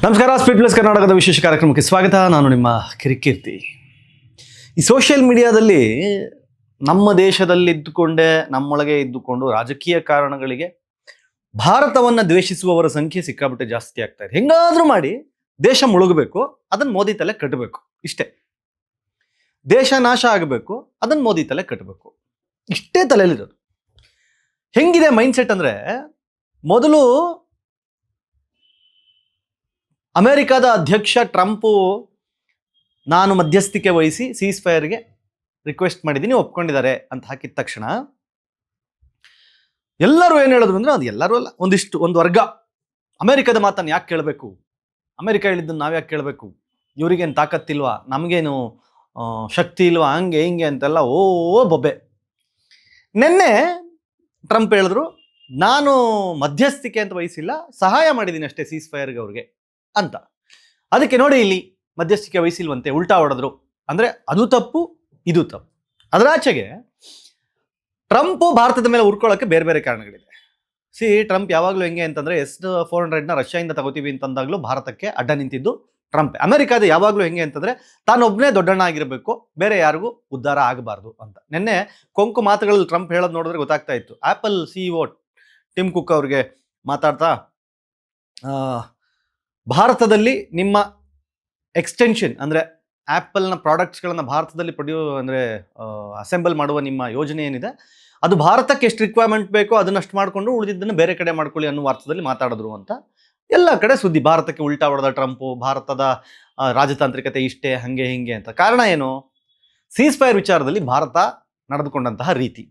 ನಮಸ್ಕಾರ. Speed plus ಕರ್ನಾಟಕದ ವಿಶೇಷ ಕಾರ್ಯಕ್ರಮಕ್ಕೆ ಸ್ವಾಗತ. ನಾನು ನಿಮ್ಮ ಕಿರಿಕೀರ್ತಿ. ಈ ಸೋಷಿಯಲ್ ಮೀಡಿಯಾದಲ್ಲಿ ನಮ್ಮ ದೇಶದಲ್ಲಿದ್ದುಕೊಂಡೇ ನಮ್ಮೊಳಗೆ ಇದ್ದುಕೊಂಡು ರಾಜಕೀಯ ಕಾರಣಗಳಿಗೆ ಭಾರತವನ್ನು ದ್ವೇಷಿಸುವವರ ಸಂಖ್ಯೆ ಸಿಕ್ಕಾಬಿಟ್ಟೆ ಜಾಸ್ತಿ ಆಗ್ತಾ ಇದೆ. ಹೆಂಗಾದ್ರೂ ಮಾಡಿ ದೇಶ ಮುಳುಗಬೇಕು, ಅದನ್ನು ಮೋದಿ ತಲೆ ಕಟ್ಟಬೇಕು, ಇಷ್ಟೇ. ದೇಶ ನಾಶ ಆಗಬೇಕು, ಅದನ್ನು ಮೋದಿ ತಲೆ ಕಟ್ಟಬೇಕು, ಇಷ್ಟೇ ತಲೆಯಲ್ಲಿರೋದು. ಹೆಂಗಿದೆ ಮೈಂಡ್ಸೆಟ್ ಅಂದರೆ, ಮೊದಲು ಅಮೆರಿಕದ ಅಧ್ಯಕ್ಷ ಟ್ರಂಪು ನಾನು ಮಧ್ಯಸ್ಥಿಕೆ ವಹಿಸಿ ಸೀಸ್ ಫೈರ್ಗೆ ರಿಕ್ವೆಸ್ಟ್ ಮಾಡಿದ್ದೀನಿ, ಒಪ್ಕೊಂಡಿದ್ದಾರೆ ಅಂತ ಹಾಕಿದ ತಕ್ಷಣ ಎಲ್ಲರೂ ಏನು ಹೇಳಿದ್ರು ಅಂದರೆ, ಅದು ಎಲ್ಲರೂ ಅಲ್ಲ, ಒಂದು ವರ್ಗ ಅಮೆರಿಕದ ಮಾತನ್ನು ಯಾಕೆ ಕೇಳಬೇಕು, ಅಮೆರಿಕ ಹೇಳಿದ್ದನ್ನು ನಾವು ಯಾಕೆ ಕೇಳಬೇಕು, ಇವರಿಗೇನು ತಾಕತ್ತಿಲ್ವಾ, ನಮಗೇನು ಶಕ್ತಿ ಇಲ್ವಾ, ಹಂಗೆ ಹಿಂಗೆ ಅಂತೆಲ್ಲ ಓ ಬೊಬ್ಬೆ. ನಿನ್ನೆ ಟ್ರಂಪ್ ಹೇಳಿದ್ರು, ನಾನು ಮಧ್ಯಸ್ಥಿಕೆ ಅಂತ ವಹಿಸಿಲ್ಲ, ಸಹಾಯ ಮಾಡಿದ್ದೀನಿ ಅಷ್ಟೇ ಸೀಸ್ ಫೈರ್ಗೆ ಅವ್ರಿಗೆ ಅಂತ. ಅದಕ್ಕೆ ನೋಡಿ, ಇಲ್ಲಿ ಮಧ್ಯಸ್ಥಿಕೆ ವಹಿಸಿಲ್ವಂತೆ, ಉಲ್ಟಾ ಹೊಡೆದ್ರು. ಅಂದರೆ ಅದು ತಪ್ಪು, ಇದು ತಪ್ಪು. ಅದರಾಚೆಗೆ ಟ್ರಂಪು ಭಾರತದ ಮೇಲೆ ಉರ್ಕೊಳ್ಳೋಕ್ಕೆ ಬೇರೆ ಬೇರೆ ಕಾರಣಗಳಿದೆ. ಟ್ರಂಪ್ ಯಾವಾಗಲೂ ಹೆಂಗೆ ಅಂತಂದರೆ, S-400ನ ರಷ್ಯಾದಿಂದ ತಗೋತೀವಿ ಅಂತಂದಾಗಲೂ ಭಾರತಕ್ಕೆ ಅಡ್ಡ ನಿಂತಿದ್ದು ಟ್ರಂಪ್. ಅಮೆರಿಕಾದ ಯಾವಾಗಲೂ ಹೆಂಗೆ ಅಂತಂದರೆ, ತಾನೊಬ್ಬನೇ ದೊಡ್ಡಣ್ಣ ಆಗಿರಬೇಕು, ಬೇರೆ ಯಾರಿಗೂ ಉದ್ಧಾರ ಆಗಬಾರ್ದು ಅಂತ. ನಿನ್ನೆ ಕೊಂಕು ಮಾತುಗಳಲ್ಲಿ ಟ್ರಂಪ್ ಹೇಳೋದು ನೋಡಿದ್ರೆ ಗೊತ್ತಾಗ್ತಾ ಇತ್ತು. ಆ್ಯಪಲ್ CEO ಟಿಮ್ ಕುಕ್ ಅವ್ರಿಗೆ ಮಾತಾಡ್ತಾ, ಭಾರತದಲ್ಲಿ ನಿಮ್ಮ ಎಕ್ಸ್ಟೆನ್ಷನ್ ಅಂದರೆ ಆ್ಯಪಲ್ನ ಪ್ರಾಡಕ್ಟ್ಸ್ಗಳನ್ನು ಭಾರತದಲ್ಲಿ ಅಸೆಂಬಲ್ ಮಾಡುವ ನಿಮ್ಮ ಯೋಜನೆ ಏನಿದೆ, ಅದು ಭಾರತಕ್ಕೆ ಎಷ್ಟು ರಿಕ್ವೈರ್ಮೆಂಟ್ ಬೇಕೋ ಅದನ್ನಷ್ಟು ಮಾಡಿಕೊಂಡು ಉಳಿದಿದ್ದನ್ನು ಬೇರೆ ಕಡೆ ಮಾಡ್ಕೊಳ್ಳಿ ಅನ್ನೋ ಅರ್ಥದಲ್ಲಿ ಮಾತಾಡಿದ್ರು ಅಂತ. ಎಲ್ಲ ಕಡೆ ಸುದ್ದಿ, ಭಾರತಕ್ಕೆ ಉಲ್ಟಾ ಹೊಡೆದ ಟ್ರಂಪು, ಭಾರತದ ರಾಜತಾಂತ್ರಿಕತೆ ಇಷ್ಟೇ, ಹಾಗೆ ಹಿಂಗೆ ಅಂತ. ಕಾರಣ ಏನು? ಸೀಸ್ ಫೈರ್ ವಿಚಾರದಲ್ಲಿ ಭಾರತ ನಡೆದುಕೊಂಡಂತಹ ರೀತಿ.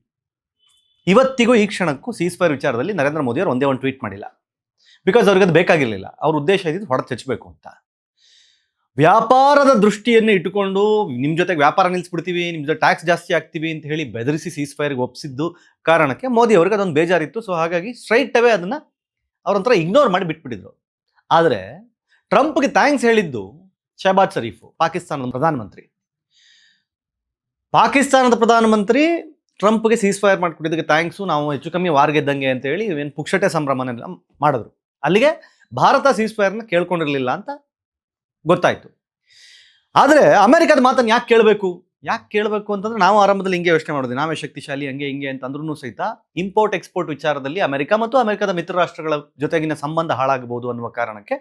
ಇವತ್ತಿಗೂ ಈ ಕ್ಷಣಕ್ಕೂ ಸೀಸ್ ಫೈರ್ ವಿಚಾರದಲ್ಲಿ ನರೇಂದ್ರ ಮೋದಿ ಅವರು ಒಂದೇ ಒಂದು ಟ್ವೀಟ್ ಮಾಡಿಲ್ಲ. ಬಿಕಾಸ್ ಅವ್ರಿಗೆ ಅದು ಬೇಕಾಗಿರಲಿಲ್ಲ. ಅವ್ರ ಉದ್ದೇಶ ಇದ್ದಿದ್ದು ಹೊಡೆದು ತೆಚ್ಚಬೇಕು ಅಂತ. ವ್ಯಾಪಾರದ ದೃಷ್ಟಿಯನ್ನು ಇಟ್ಟುಕೊಂಡು ನಿಮ್ಮ ಜೊತೆಗೆ ವ್ಯಾಪಾರ ನಿಲ್ಲಿಸ್ಬಿಡ್ತೀವಿ, ನಿಮ್ಮ ಜೊತೆ ಟ್ಯಾಕ್ಸ್ ಜಾಸ್ತಿ ಆಗ್ತೀವಿ ಅಂತ ಹೇಳಿ ಬೆದರಿಸಿ ಸೀಸ್ ಫೈರ್ಗೆ ಒಪ್ಪಿಸಿದ್ದು ಕಾರಣಕ್ಕೆ ಮೋದಿ ಅವ್ರಿಗೆ ಅದೊಂದು ಬೇಜಾರಿತ್ತು. ಸೊ ಹಾಗಾಗಿ ಸ್ಟ್ರೈಟ್ ಅವೇ ಅದನ್ನು ಅವ್ರಂತರ ಇಗ್ನೋರ್ ಮಾಡಿ ಬಿಟ್ಬಿಟ್ಟಿದ್ರು. ಆದರೆ ಟ್ರಂಪ್ಗೆ ಥ್ಯಾಂಕ್ಸ್ ಹೇಳಿದ್ದು ಶಹಬಾಜ್ ಶರೀಫು, ಪಾಕಿಸ್ತಾನದ ಪ್ರಧಾನಮಂತ್ರಿ. ಪಾಕಿಸ್ತಾನದ ಪ್ರಧಾನಮಂತ್ರಿ ಟ್ರಂಪ್ಗೆ ಸೀಸ್ ಫೈರ್ ಮಾಡಿಕೊಟ್ಟಿದ್ದಕ್ಕೆ ಥ್ಯಾಂಕ್ಸು, ನಾವು ಹೆಚ್ಚು ಕಮ್ಮಿ ವಾರ್ ಗೆದ್ದಂಗೆ ಅಂತೇಳಿ ಏನು ಪುಕ್ಷಟೆ ಸಂಭ್ರಮನೆಲ್ಲ ಮಾಡಿದ್ರು. ಅಲ್ಲಿಗೆ ಭಾರತ ಸೀಸ್ ಫೈರ್ನ ಕೇಳ್ಕೊಂಡಿರಲಿಲ್ಲ ಅಂತ ಗೊತ್ತಾಯಿತು. ಆದರೆ ಅಮೆರಿಕದ ಮಾತನ್ನು ಯಾಕೆ ಕೇಳಬೇಕು ಅಂತಂದ್ರೆ, ನಾವು ಆರಂಭದಲ್ಲಿ ಹಿಂಗೆ ಯೋಚನೆ ಮಾಡೋದು, ನಾವೇ ಶಕ್ತಿಶಾಲಿ ಹಂಗೆ ಹಿಂಗೆ ಅಂತ ಅಂದ್ರೂ ಸಹಿತ ಇಂಪೋರ್ಟ್ ಎಕ್ಸ್ಪೋರ್ಟ್ ವಿಚಾರದಲ್ಲಿ ಅಮೆರಿಕ ಮತ್ತು ಅಮೆರಿಕದ ಮಿತ್ರ ರಾಷ್ಟ್ರಗಳ ಜೊತೆಗಿನ ಸಂಬಂಧ ಹಾಳಾಗಬಹುದು ಅನ್ನುವ ಕಾರಣಕ್ಕೆ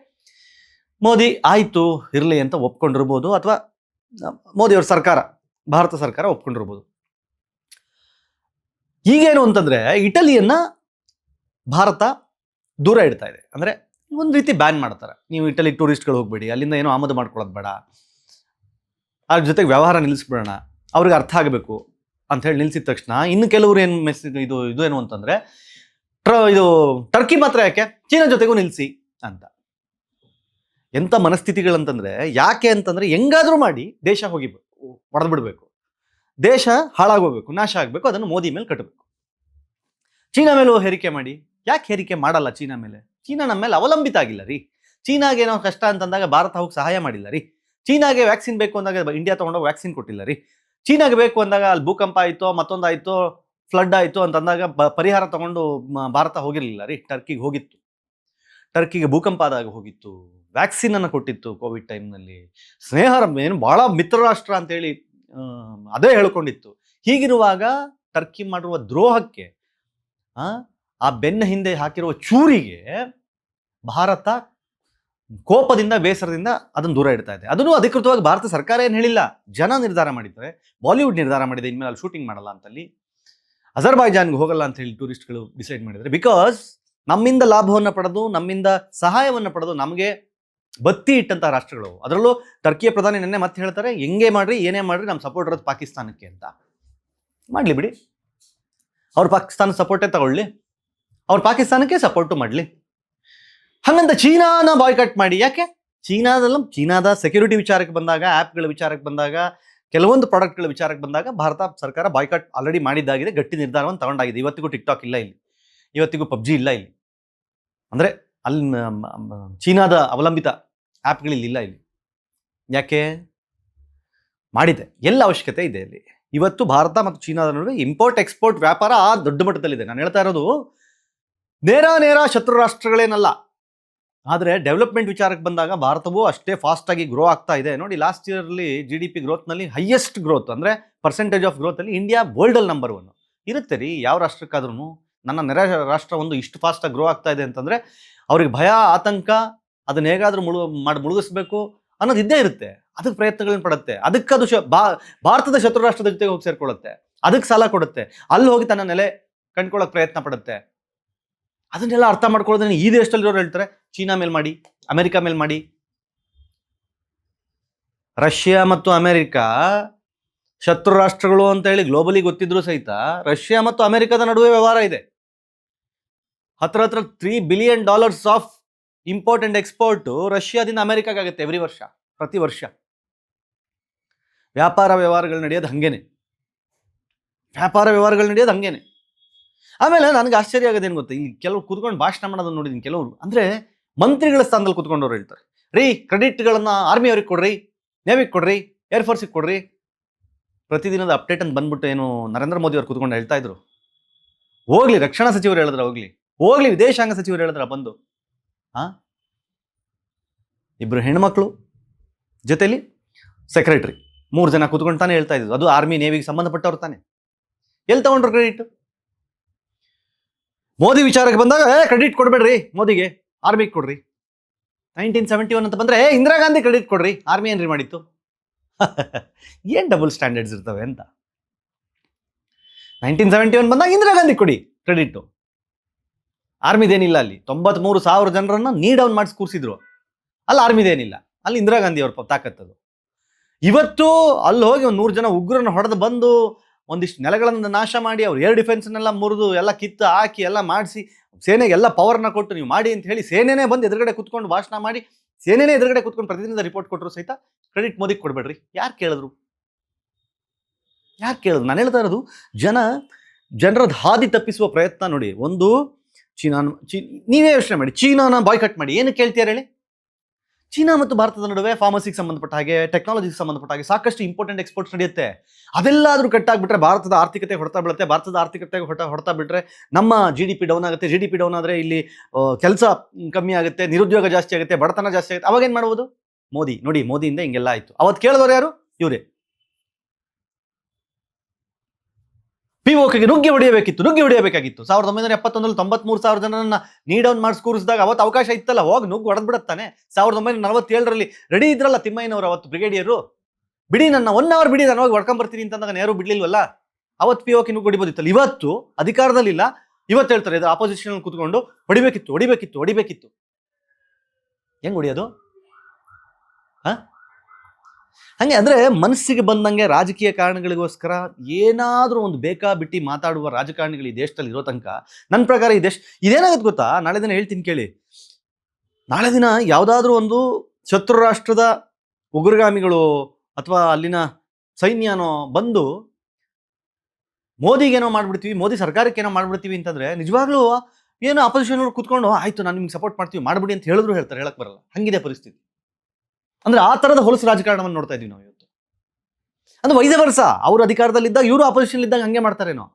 ಮೋದಿ ಆಯಿತು ಇರಲಿ ಅಂತ ಒಪ್ಕೊಂಡಿರ್ಬೋದು, ಅಥವಾ ಮೋದಿಯವ್ರ ಸರ್ಕಾರ, ಭಾರತ ಸರ್ಕಾರ ಒಪ್ಕೊಂಡಿರ್ಬೋದು. ಈಗೇನು ಅಂತಂದರೆ, ಇಟಲಿಯನ್ನು ಭಾರತ ದೂರ ಇಡ್ತಾ ಇದೆ. ಅಂದರೆ ಒಂದು ರೀತಿ ಬ್ಯಾನ್ ಮಾಡ್ತಾರೆ, ನೀವು ಇಟಲಿಗೆ ಟೂರಿಸ್ಟ್ಗಳು ಹೋಗಬೇಡಿ, ಅಲ್ಲಿಂದ ಏನೋ ಆಮದು ಮಾಡ್ಕೊಳ್ಳೋದು ಬೇಡ, ಅದ್ರ ಜೊತೆಗೆ ವ್ಯವಹಾರ ನಿಲ್ಲಿಸ್ಬಿಡೋಣ, ಅವ್ರಿಗೆ ಅರ್ಥ ಆಗಬೇಕು ಅಂತ ಹೇಳಿ ನಿಲ್ಲಿಸಿದ ತಕ್ಷಣ ಇನ್ನು ಕೆಲವರು ಏನು ಇದು ಏನು ಅಂತಂದರೆ, ಇದು ಟರ್ಕಿ ಮಾತ್ರ ಯಾಕೆ, ಚೀನಾ ಜೊತೆಗೂ ನಿಲ್ಲಿಸಿ ಅಂತ. ಎಂಥ ಮನಸ್ಥಿತಿಗಳಂತಂದರೆ, ಯಾಕೆ ಅಂತಂದರೆ ಹೆಂಗಾದರೂ ಮಾಡಿ ದೇಶ ಹೊಡೆದು ಬಿಡಬೇಕು, ದೇಶ ಹಾಳಾಗೋಗ್ಬೇಕು, ನಾಶ ಆಗಬೇಕು, ಅದನ್ನು ಮೋದಿ ಮೇಲೆ ಕಟ್ಟಬೇಕು. ಚೀನಾ ಮೇಲೂ ಹೇರಿಕೆ ಮಾಡಿ, ಯಾಕೆ ಹೇರಿಕೆ ಮಾಡಲ್ಲ ಚೀನಾ ಮೇಲೆ? ಚೀನಾ ನಮ್ಮ ಮೇಲೆ ಅವಲಂಬಿತ ಆಗಿಲ್ಲ ರೀ. ಚೀನಾಗೆ ಏನೋ ಕಷ್ಟ ಅಂತಂದಾಗ ಭಾರತ ಹೋಗಿ ಸಹಾಯ ಮಾಡಿಲ್ಲ ರೀ. ಚೀನಾಗೆ ವ್ಯಾಕ್ಸಿನ್ ಬೇಕು ಅಂದಾಗ ಇಂಡಿಯಾ ತೊಗೊಂಡೋಗಿ ವ್ಯಾಕ್ಸಿನ್ ಕೊಟ್ಟಿಲ್ಲ ರೀ. ಚೀನಾಗೆ ಬೇಕು ಅಂದಾಗ ಅಲ್ಲಿ ಭೂಕಂಪ ಆಯಿತೋ, ಮತ್ತೊಂದಾಯಿತೋ, ಫ್ಲಡ್ ಆಯಿತು ಅಂತಂದಾಗ ಪರಿಹಾರ ತೊಗೊಂಡು ಭಾರತ ಹೋಗಿರಲಿಲ್ಲ ರೀ. ಟರ್ಕಿಗೆ ಹೋಗಿತ್ತು, ಟರ್ಕಿಗೆ ಭೂಕಂಪ ಆದಾಗ ಹೋಗಿತ್ತು, ವ್ಯಾಕ್ಸಿನನ್ನು ಕೊಟ್ಟಿತ್ತು ಕೋವಿಡ್ ಟೈಮ್ನಲ್ಲಿ. ಏನು ಭಾಳ ಮಿತ್ರ ರಾಷ್ಟ್ರ ಅಂತೇಳಿ ಅದೇ ಹೇಳ್ಕೊಂಡಿತ್ತು. ಹೀಗಿರುವಾಗ ಟರ್ಕಿ ಮಾಡಿರುವ ದ್ರೋಹಕ್ಕೆ, ಆ ಬೆನ್ನ ಹಿಂದೆ ಹಾಕಿರುವ ಚೂರಿಗೆ ಭಾರತ ಕೋಪದಿಂದ, ಬೇಸರದಿಂದ ಅದನ್ನು ದೂರ ಇಡ್ತಾ ಇದೆ. ಅದನ್ನು ಅಧಿಕೃತವಾಗಿ ಭಾರತ ಸರ್ಕಾರ ಏನು ಹೇಳಿಲ್ಲ, ಜನ ನಿರ್ಧಾರ ಮಾಡಿದ್ದಾರೆ. ಬಾಲಿವುಡ್ ನಿರ್ಧಾರ ಮಾಡಿದೆ, ಇನ್ಮೇಲೆ ಅಲ್ಲಿ ಶೂಟಿಂಗ್ ಮಾಡಲ್ಲ ಅಂತಲ್ಲಿ, ಅಜರ್ಬೈಜಾನ್ಗೆ ಹೋಗಲ್ಲ ಅಂತ ಹೇಳಿ ಟೂರಿಸ್ಟ್ಗಳು ಡಿಸೈಡ್ ಮಾಡಿದ್ದಾರೆ. ಬಿಕಾಸ್ ನಮ್ಮಿಂದ ಲಾಭವನ್ನು ಪಡೆದು, ನಮ್ಮಿಂದ ಸಹಾಯವನ್ನು ಪಡೆದು ನಮಗೆ ಬತ್ತಿ ಇಟ್ಟಂಥ ರಾಷ್ಟ್ರಗಳು. ಅದರಲ್ಲೂ ಟರ್ಕಿಯ ಪ್ರಧಾನಿ ನೆನ್ನೆ ಮತ್ತೆ ಹೇಳ್ತಾರೆ, ಹೆಂಗೆ ಮಾಡ್ರಿ ಏನೇ ಮಾಡ್ರಿ ನಮ್ಮ ಸಪೋರ್ಟ್ ಇರೋದು ಪಾಕಿಸ್ತಾನಕ್ಕೆ ಅಂತ. ಮಾಡಲಿ ಬಿಡಿ, ಅವ್ರು ಪಾಕಿಸ್ತಾನ ಸಪೋರ್ಟೇ ತಗೊಳ್ಳಿ, ಅವ್ರು ಪಾಕಿಸ್ತಾನಕ್ಕೆ ಸಪೋರ್ಟು ಮಾಡಲಿ. ಹಾಗಂತ ಚೀನಾನ ಬಾಯ್ಕಟ್ ಮಾಡಿ ಯಾಕೆ? ಚೀನಾದ ಸೆಕ್ಯೂರಿಟಿ ವಿಚಾರಕ್ಕೆ ಬಂದಾಗ, ಆ್ಯಪ್ಗಳ ವಿಚಾರಕ್ಕೆ ಬಂದಾಗ, ಕೆಲವೊಂದು ಪ್ರಾಡಕ್ಟ್ಗಳ ವಿಚಾರಕ್ಕೆ ಬಂದಾಗ ಭಾರತ ಸರ್ಕಾರ ಬಾಯ್ಕಟ್ ಆಲ್ರೆಡಿ ಮಾಡಿದ್ದಾಗಿದೆ, ಗಟ್ಟಿ ನಿರ್ಧಾರವನ್ನು ತಗೊಂಡಾಗಿದೆ. ಇವತ್ತಿಗೂ ಟಿಕ್ಟಾಕ್ ಇಲ್ಲ ಇಲ್ಲಿ, ಇವತ್ತಿಗೂ PUBG ಇಲ್ಲ ಇಲ್ಲಿ. ಅಂದರೆ ಅಲ್ಲಿ ಚೀನಾದ ಅವಲಂಬಿತ ಆ್ಯಪ್ಗಳಿಲ್ಲ ಇಲ್ಲಿ. ಯಾಕೆ ಮಾಡಿದೆ? ಎಲ್ಲ ಅವಶ್ಯಕತೆ ಇದೆ ಇಲ್ಲಿ. ಇವತ್ತು ಭಾರತ ಮತ್ತು ಚೀನಾದ ನಡುವೆ ಇಂಪೋರ್ಟ್ ಎಕ್ಸ್ಪೋರ್ಟ್ ವ್ಯಾಪಾರ ದೊಡ್ಡ ಮಟ್ಟದಲ್ಲಿದೆ. ನಾನು ಹೇಳ್ತಾ ಇರೋದು ನೇರ ಶತ್ರು ರಾಷ್ಟ್ರಗಳೇನಲ್ಲ, ಆದರೆ ಡೆವಲಪ್ಮೆಂಟ್ ವಿಚಾರಕ್ಕೆ ಬಂದಾಗ ಭಾರತವು ಅಷ್ಟೇ ಫಾಸ್ಟಾಗಿ ಗ್ರೋ ಆಗ್ತಾ ಇದೆ. ನೋಡಿ, ಲಾಸ್ಟ್ ಇಯರ್ಲಿ GDP ಗ್ರೋತ್ನಲ್ಲಿ ಹೈಯೆಸ್ಟ್ ಗ್ರೋತ್, ಅಂದರೆ ಪರ್ಸೆಂಟೇಜ್ ಆಫ್ ಗ್ರೋತಲ್ಲಿ ಇಂಡಿಯಾ ವರ್ಲ್ಡಲ್ಲಿ ನಂಬರ್ 1 ಇರುತ್ತೆ ರೀ. ಯಾವ ರಾಷ್ಟ್ರಕ್ಕಾದ್ರೂ ನನ್ನ ನೆರೆ ರಾಷ್ಟ್ರ ಒಂದು ಇಷ್ಟು ಫಾಸ್ಟಾಗಿ ಗ್ರೋ ಆಗ್ತಾ ಇದೆ ಅಂತಂದರೆ ಅವ್ರಿಗೆ ಭಯ, ಆತಂಕ, ಅದನ್ನ ಹೇಗಾದರೂ ಮುಳುಗಿಸ್ಬೇಕು ಅನ್ನೋದು ಇದ್ದೇ ಇರುತ್ತೆ. ಅದಕ್ಕೆ ಪ್ರಯತ್ನಗಳನ್ನ ಪಡುತ್ತೆ. ಅದಕ್ಕೆ ಅದು ಭಾರತದ ಶತ್ರು ರಾಷ್ಟ್ರದ ಜೊತೆಗೆ ಹೋಗಿ ಸೇರ್ಕೊಳ್ಳುತ್ತೆ. ಅದಕ್ಕೆ ಸಾಲ ಕೊಡುತ್ತೆ. ಅಲ್ಲಿ ಹೋಗಿ ತನ್ನ ನೆಲೆ ಕಂಡ್ಕೊಳ್ಳೋಕೆ ಪ್ರಯತ್ನ ಪಡುತ್ತೆ. ಅದನ್ನೆಲ್ಲ ಅರ್ಥ ಮಾಡ್ಕೊಳ್ಳೋದನ್ನ ಈ ದೇಶದಲ್ಲಿರೋರು ಹೇಳ್ತಾರೆ, ಚೀನಾ ಮೇಲೆ ಮಾಡಿ, ಅಮೆರಿಕ ಮೇಲೆ ಮಾಡಿ. ರಷ್ಯಾ ಮತ್ತು ಅಮೆರಿಕ ಶತ್ರು ರಾಷ್ಟ್ರಗಳು ಅಂತ ಹೇಳಿ ಗ್ಲೋಬಲಿ ಗೊತ್ತಿದ್ರು ಸಹಿತ ರಷ್ಯಾ ಮತ್ತು ಅಮೆರಿಕದ ನಡುವೆ ವ್ಯವಹಾರ ಇದೆ. ಹತ್ರ $3 billion of import and export ರಷ್ಯಾದಿಂದ ಅಮೆರಿಕಾಗುತ್ತೆ ಪ್ರತಿ ವರ್ಷ. ವ್ಯಾಪಾರ ವ್ಯವಹಾರಗಳು ನಡೆಯೋದು ಹಂಗೇನೆ. ಆಮೇಲೆ ನನಗೆ ಆಶ್ಚರ್ಯ ಆಗೋದೇನು ಗೊತ್ತಾ, ಇಲ್ಲಿ ಕೆಲವು ಕೂತ್ಕೊಂಡು ಭಾಷಣ ಮಾಡೋದನ್ನ ನೋಡಿದ್ದೀನಿ. ಕೆಲವರು ಅಂದರೆ ಮಂತ್ರಿಗಳ ಸ್ಥಾನದಲ್ಲಿ ಕೂತ್ಕೊಂಡವ್ರು ಹೇಳ್ತಾರೆ, ರೀ ಕ್ರೆಡಿಟ್ಗಳನ್ನ ಆರ್ಮಿಯವ್ರಿಗೆ ಕೊಡ್ರಿ, ನೇವಿಗೆ ಕೊಡ್ರಿ, ಏರ್ಫೋರ್ಸಿಗೆ ಕೊಡ್ರಿ. ಪ್ರತಿದಿನದ ಅಪ್ಡೇಟ್ ಅಂತ ಬಂದ್ಬಿಟ್ಟು ಏನು ನರೇಂದ್ರ ಮೋದಿ ಅವ್ರು ಕೂತ್ಕೊಂಡು ಹೇಳ್ತಾ ಇದ್ರು. ಹೋಗ್ಲಿ ರಕ್ಷಣಾ ಸಚಿವರು ಹೇಳಿದ್ರ, ಹೋಗ್ಲಿ ವಿದೇಶಾಂಗ ಸಚಿವರು ಹೇಳಿದ್ರ ಬಂದು. ಇಬ್ರು ಹೆಣ್ಮಕ್ಳು ಜೊತೆಲಿ ಸೆಕ್ರೆಟರಿ, 3 ಜನ ಕೂತ್ಕೊಂಡು ತಾನೇ ಹೇಳ್ತಾ ಇದ್ರು. ಅದು ಆರ್ಮಿ ನೇವಿಗೆ ಸಂಬಂಧಪಟ್ಟವ್ರು ತಾನೆ. ಎಲ್ಲಿ ತಗೊಂಡ್ರು ಕ್ರೆಡಿಟ್? ಮೋದಿ ವಿಚಾರಕ್ಕೆ ಬಂದಾಗ ಕ್ರೆಡಿಟ್ ಕೊಡ್ಬೇಡ್ರಿ ಮೋದಿಗೆ, ಆರ್ಮಿಗೆ ಕೊಡ್ರಿ. 1971 ಅಂತ ಬಂದ್ರೆ ಇಂದಿರಾ ಗಾಂಧಿ ಕ್ರೆಡಿಟ್ ಕೊಡ್ರಿ, ಆರ್ಮಿ ಏನ್ರಿ ಮಾಡಿತ್ತು? ಏನ್ ಡಬಲ್ ಸ್ಟ್ಯಾಂಡರ್ಡ್ಸ್ ಇರ್ತವೆ ಅಂತ. 1971 ಬಂದಾಗ ಇಂದಿರಾ ಗಾಂಧಿ ಕೊಡಿ ಕ್ರೆಡಿಟ್, ಆರ್ಮಿದೇನಿಲ್ಲ. ಅಲ್ಲಿ 93,000 ಜನರನ್ನ ನೀ ಡೌನ್ ಮಾಡಿಸಿ ಕೂರಿಸಿದ್ರು. ಅಲ್ಲಿ ಆರ್ಮಿದೇನಿಲ್ಲ, ಅಲ್ಲಿ ಇಂದಿರಾ ಗಾಂಧಿ ಅವ್ರ ತಾಕತ್ತದು. ಇವತ್ತು ಅಲ್ಲಿ ಹೋಗಿ ಒಂದು 100 ಜನ ಉಗ್ರನ್ನ ಹೊಡೆದು ಬಂದು ಒಂದಿಷ್ಟು ನೆಲೆಗಳನ್ನು ನಾಶ ಮಾಡಿ ಅವ್ರು ಏರ್ ಡಿಫೆನ್ಸ್ನೆಲ್ಲ ಮುರಿದು ಎಲ್ಲ ಕಿತ್ತು ಹಾಕಿ ಎಲ್ಲ ಮಾಡಿಸಿ ಸೇನೆಗೆ ಎಲ್ಲ ಪವರ್ನ ಕೊಟ್ಟು ನೀವು ಮಾಡಿ ಅಂತ ಹೇಳಿ ಸೇನೆನೇ ಬಂದು ಎದುರುಗಡೆ ಕುತ್ಕೊಂಡು ಭಾಷಣ ಮಾಡಿ ಸೇನೆನೇ ಎದುರುಗಡೆ ಕುತ್ಕೊಂಡು ಪ್ರತಿದಿನದ ರಿಪೋರ್ಟ್ ಕೊಟ್ಟರು ಸಹಿತ ಕ್ರೆಡಿಟ್ ಮೋದಿಗೆ ಕೊಡ್ಬೇಡ್ರಿ. ಯಾರು ಕೇಳಿದ್ರು? ನಾನು ಹೇಳ್ತಾ ಇರೋದು ಜನರದ ಹಾದಿ ತಪ್ಪಿಸುವ ಪ್ರಯತ್ನ. ನೋಡಿ, ಒಂದು ನೀವೇ ಯೋಚನೆ ಮಾಡಿ, ಚೀನಾನ ಬಾಯ್ಕಟ್ ಮಾಡಿ. ಏನು ಕೇಳ್ತೀಯಾರ ಹೇಳಿ? ಚೀನಾ ಮತ್ತು ಭಾರತದ ನಡುವೆ ಫಾರ್ಮಸಿಗೆ ಸಂಬಂಧಪಟ್ಟ ಹಾಗೆ, ಟೆಕ್ನಾಲಜಿಗೆ ಸಂಬಂಧಪಟ್ಟ ಹಾಗೆ ಸಾಕಷ್ಟು ಇಂಪಾರ್ಟೆಂಟ್ ಎಕ್ಸ್ಪೋರ್ಟ್ಸ್ ನಡೆಯುತ್ತೆ. ಅದೆಲ್ಲಾದ್ರೂ ಕಟ್ಟಾಗ್ಬಿಟ್ರೆ ಭಾರತದ ಆರ್ಥಿಕತೆ ಹೊಡೆತ ಬೀಳುತ್ತೆ. ಭಾರತದ ಆರ್ಥಿಕತೆಗೆ ಹೊಡೆತ ಬಿಟ್ರೆ ನಮ್ಮ GDP ಡೌನ್ ಆಗುತ್ತೆ. GDP ಡೌನ್ ಆದರೆ ಇಲ್ಲಿ ಕೆಲಸ ಕಮ್ಮಿ ಆಗುತ್ತೆ, ನಿರುದ್ಯೋಗ ಜಾಸ್ತಿ ಆಗುತ್ತೆ, ಬಡತನ ಜಾಸ್ತಿ ಆಗುತ್ತೆ. ಅವಾಗ ಏನು ಮಾಡ್ಬೋದು? ನೋಡಿ, ಮೋದಿಯಿಂದ ಹಿಂಗೆಲ್ಲ ಆಯ್ತು. ಅವತ್ತು ಕೇಳಿದವರು ಯಾರು? ಇವರೇ. POKಗೆ ನುಗ್ಗಿ ಹೊಡೆಯಬೇಕಾಗಿತ್ತು. 1971 93,000 ಜನರನ್ನ ನೀ ಡೌನ್ ಮಾಡಿಸಿ ಕೂರಿಸಿದಾಗ ಅವತ್ತು ಅವಕಾಶ ಇತ್ತಲ್ಲ, ಹೋಗಿ ನುಗ್ಗಿ ಹೊಡೆದ್ಬಿಡತ್ತಾನೆ. 1947ರಲ್ಲಿ ರೆಡಿ ಇದ್ರಲ್ಲ ತಿಮ್ಮಯ್ಯನವರು, ಅವತ್ತು ಬ್ರಿಗೇಡಿಯರು. ಬಿಡಿ ನನ್ನ 1 ಅವರ್ ಬಿಡಿ, ನಾನು ಹೋಗಿ ಹೊಡ್ಕೊಂಬರ್ತೀನಿ ಅಂತಂದಾಗ ನೆಹರು ಬಿಡ್ಲಿಲ್ವಲ್ಲ. ಅವತ್ತು POK ನುಗ್ಗಿ ಹೊಡಿಬೋದಿತ್ತಲ್ಲ. ಇವತ್ತು ಅಧಿಕಾರದಲ್ಲಿಲ್ಲ, ಇವತ್ತು ಹೇಳ್ತಾರೆ ಇದು ಆಪೋಸಿಷನ್ ಕೂತ್ಕೊಂಡು ಹೊಡಿಬೇಕಿತ್ತು. ಹೆಂಗ್ ಹೊಡಿಯೋದು? ಹಂಗೆ ಅಂದರೆ ಮನಸ್ಸಿಗೆ ಬಂದಂಗೆ ರಾಜಕೀಯ ಕಾರಣಗಳಿಗೋಸ್ಕರ ಏನಾದರೂ ಒಂದು ಬೇಕಾಬಿಟ್ಟಿ ಮಾತಾಡುವ ರಾಜಕಾರಣಿಗಳು ಈ ದೇಶದಲ್ಲಿ ಇರೋ ತನಕ ನನ್ನ ಪ್ರಕಾರ ಈ ದೇಶ ಇದೇನಾಗುತ್ತೆ ಗೊತ್ತಾ? ನಾಳೆ ದಿನ ಹೇಳ್ತೀನಿ ಕೇಳಿ. ನಾಳೆ ದಿನ ಯಾವುದಾದ್ರೂ ಒಂದು ಶತ್ರು ರಾಷ್ಟ್ರದ ಉಗ್ರಗಾಮಿಗಳು ಅಥವಾ ಅಲ್ಲಿನ ಸೈನ್ಯನೋ ಬಂದು ಮೋದಿಗೇನೋ ಮಾಡ್ಬಿಡ್ತೀವಿ, ಮೋದಿ ಸರ್ಕಾರಕ್ಕೆ ಏನೋ ಮಾಡ್ಬಿಡ್ತೀವಿ ಅಂತಂದ್ರೆ ನಿಜವಾಗ್ಲೂ ಏನೋ ಅಪೋಸಿಷನ್ ಕೂತ್ಕೊಂಡು ಆಯ್ತು ನಾನು ನಿಮ್ಗೆ ಸಪೋರ್ಟ್ ಮಾಡ್ತೀವಿ ಮಾಡ್ಬಿಡಿ ಅಂತ ಹೇಳ್ತಾರೆ, ಹೇಳಕ್ ಬರಲ್ಲ. ಹಂಗಿದೆ ಪರಿಸ್ಥಿತಿ. ಅಂದ್ರೆ ಆ ತರದ ಹೊಲಸು ರಾಜಕಾರಣವನ್ನು ನೋಡ್ತಾ ಇದೀವಿ ನಾವು ಇವತ್ತು. ಅಂದ್ರೆ ವೈಸ್ ವರ್ಸ, ಅವ್ರ ಅಧಿಕಾರದಲ್ಲಿದ್ದಾಗ ಇವರು ಅಪೋಸಿಷನ್ ಇದ್ದಾಗ ಹಂಗೆ ಮಾಡ್ತಾರೇನೋ.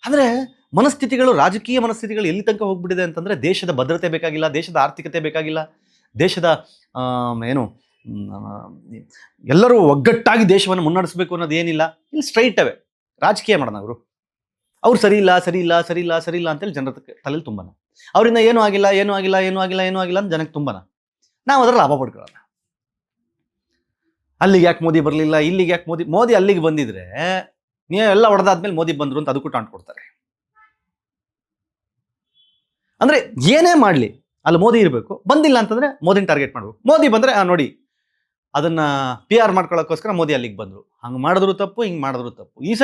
ಅಂದ್ರೆ ರಾಜಕೀಯ ಮನಸ್ಥಿತಿಗಳು ಎಲ್ಲಿ ತನಕ ಹೋಗ್ಬಿಟ್ಟಿದೆ ಅಂತಂದ್ರೆ ದೇಶದ ಭದ್ರತೆ ಬೇಕಾಗಿಲ್ಲ, ದೇಶದ ಆರ್ಥಿಕತೆ ಬೇಕಾಗಿಲ್ಲ, ದೇಶದ ಎಲ್ಲರೂ ಒಗ್ಗಟ್ಟಾಗಿ ದೇಶವನ್ನು ಮುನ್ನಡೆಸಬೇಕು ಅನ್ನೋದು ಏನಿಲ್ಲ. ಇಲ್ಲಿ ಸ್ಟ್ರೈಟ್ ಅವೇ ರಾಜಕೀಯ ಮಾಡೋಣ. ಅವ್ರು ಸರಿ ಇಲ್ಲ ಅಂತೇಳಿ ಜನರ ತಲೆಯಲ್ಲಿ ತುಂಬನ. ಅವರಿಂದ ಏನೂ ಆಗಿಲ್ಲ ಅಂತ ಜನಕ್ಕೆ ತುಂಬನ. ನಾವು ಅದರ ಲಾಭ ಪಡ್ಕೊಳ್ಳೋಣ. ಅಲ್ಲಿಗೆ ಯಾಕೆ ಮೋದಿ ಬರಲಿಲ್ಲ, ಇಲ್ಲಿಗೆ ಯಾಕೆ ಮೋದಿ ಅಲ್ಲಿಗೆ ಬಂದಿದ್ರೆ ನೀವು ಎಲ್ಲ ಹೊಡೆದಾದ್ಮೇಲೆ ಮೋದಿ ಬಂದ್ರು ಅಂತ ಅದಕ್ಕೂ ಟಾಂಟ್ ಕೊಡ್ತಾರೆ. ಅಂದ್ರೆ ಏನೇ ಮಾಡಲಿ ಅಲ್ಲಿ ಮೋದಿ ಇರಬೇಕು, ಬಂದಿಲ್ಲ ಅಂತಂದ್ರೆ ಮೋದಿನ ಟಾರ್ಗೆಟ್ ಮಾಡ್ಬೇಕು. ಮೋದಿ ಬಂದ್ರೆ ನೋಡಿ ಅದನ್ನ PR ಮಾಡ್ಕೊಳ್ಳೋಕ್ಕೋಸ್ಕರ ಮೋದಿ ಅಲ್ಲಿಗೆ ಬಂದ್ರು, ಹಂಗೆ ಮಾಡಿದ್ರು ತಪ್ಪು, ಹಿಂಗೆ ಮಾಡಿದ್ರು ತಪ್ಪು. ಈ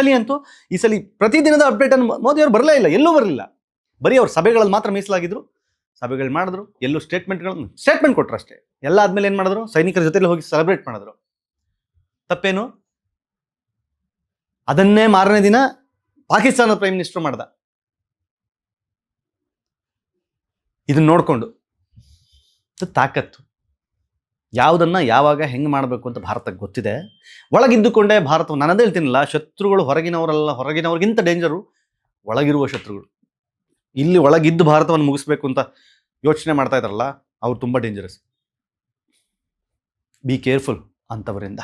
ಸಲ ಪ್ರತಿದಿನದ ಅಪ್ಡೇಟ್ ಅನ್ನು ಮೋದಿ ಅವ್ರು ಬರಲೇ ಇಲ್ಲ, ಎಲ್ಲೂ ಬರಲಿಲ್ಲ. ಬರೀ ಅವ್ರ ಸಭೆಗಳಲ್ಲಿ ಮಾತ್ರ ಮೀಸಲಾಗಿದ್ರು, ಸಭೆಗಳು ಮಾಡಿದ್ರು, ಎಲ್ಲೂ ಸ್ಟೇಟ್ಮೆಂಟ್ ಕೊಟ್ರು ಅಷ್ಟೇ. ಎಲ್ಲ ಆದ್ಮೇಲೆ ಏನು ಮಾಡಿದ್ರು? ಸೈನಿಕರ ಜೊತೆಲಿ ಹೋಗಿ ಸೆಲೆಬ್ರೇಟ್ ಮಾಡಿದ್ರು. ತಪ್ಪೇನು? ಅದನ್ನೇ ಮಾರನೇ ದಿನ ಪಾಕಿಸ್ತಾನದ ಪ್ರೈಮ್ ಮಿನಿಸ್ಟರ್ ಮಾಡ್ದ. ಇದನ್ನ ನೋಡ್ಕೊಂಡು ತಾಕತ್ತು ಯಾವುದನ್ನ ಯಾವಾಗ ಹೆಂಗೆ ಮಾಡಬೇಕು ಅಂತ ಭಾರತಕ್ಕೆ ಗೊತ್ತಿದೆ. ಒಳಗಿದ್ದುಕೊಂಡೇ ಭಾರತ, ನಾನದೇ ಹೇಳ್ತೀನಲ್ಲ, ಶತ್ರುಗಳು ಹೊರಗಿನವ್ರಿಗಿಂತ ಡೇಂಜರು ಒಳಗಿರುವ ಶತ್ರುಗಳು. ಇಲ್ಲಿ ಒಳಗಿದ್ದು ಭಾರತವನ್ನು ಮುಗಿಸ್ಬೇಕು ಅಂತ ಯೋಚನೆ ಮಾಡ್ತಾ ಇದ್ದಾರಲ್ಲ ಅವ್ರು ತುಂಬ ಡೇಂಜರಸ್. Be careful ಅಂಥವರಿಂದ.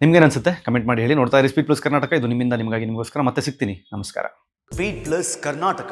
ನಿಮ್ಗೇನು ಅನ್ಸುತ್ತೆ ಕಮೆಂಟ್ ಮಾಡಿ ಹೇಳಿ. ನೋಡ್ತಾ ಇರಿ ಸ್ಪೀಡ್ ಪ್ಲಸ್ ಕರ್ನಾಟಕ. ಇದು ನಿಮ್ಮಿಂದ ನಿಮಗಾಗಿ ನಿಮಗೋಸ್ಕರ. ಮತ್ತೆ ಸಿಗ್ತೀನಿ. ನಮಸ್ಕಾರ. Speed plus Karnataka.